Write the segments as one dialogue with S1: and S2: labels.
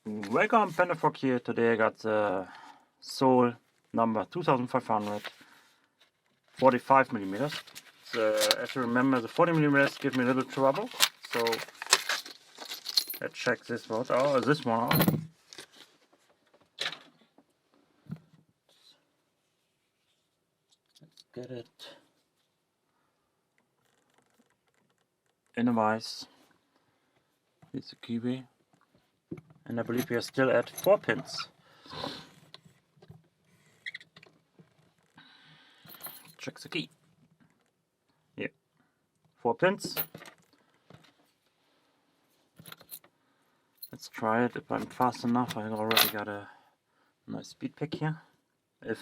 S1: Welcome, Panda-Frog here. Today I got the Soul number 2500 45mm. As you remember, the 40mm give me a little trouble, so let's check this one out. Oh, this one out. Let's get it in a vise. Here's the kiwi. And I believe we are still at 4 pins. Check the key. Yeah, 4 pins. Let's try it. If I'm fast enough, I already got a nice speed pick here. If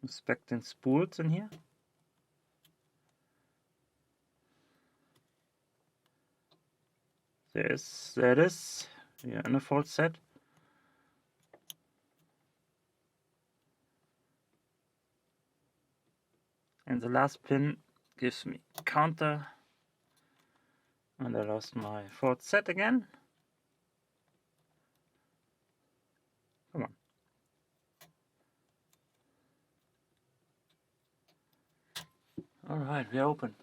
S1: expecting spools in here. There it is. Yeah, in a full set. And the last pin gives me counter. And I lost my fourth set again. Come on. Alright, we're open.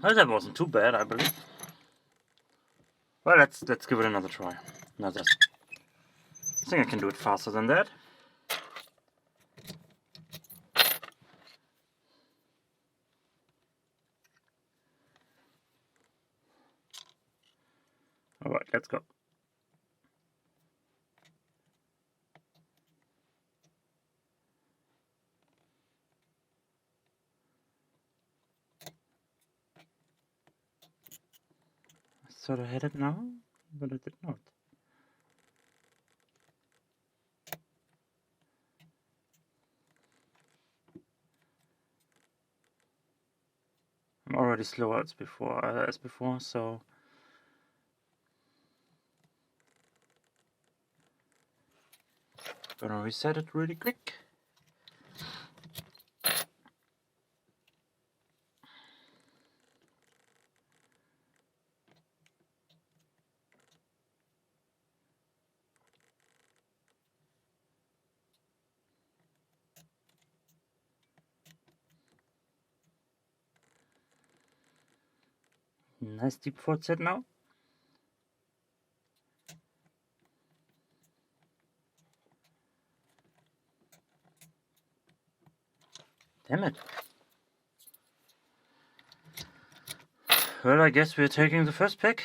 S1: Well, that wasn't too bad, I believe. Well, let's give it another try. I think I can do it faster than that. Alright, let's go. I thought I had it now, but I did not. I'm already slower as before, so gonna reset it really quick. Nice deep fourth set now. Damn it. Well, I guess we're taking the first pick.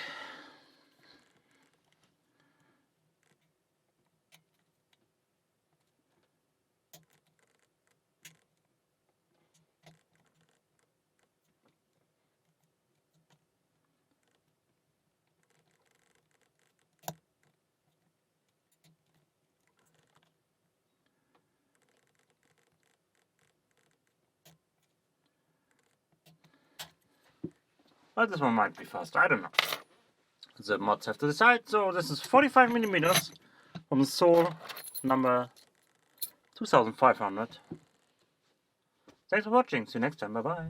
S1: Well, this one might be fast, I don't know. The mods have to decide. So this is 45mm from the Soul number 2500. Thanks for watching. See you next time. Bye bye.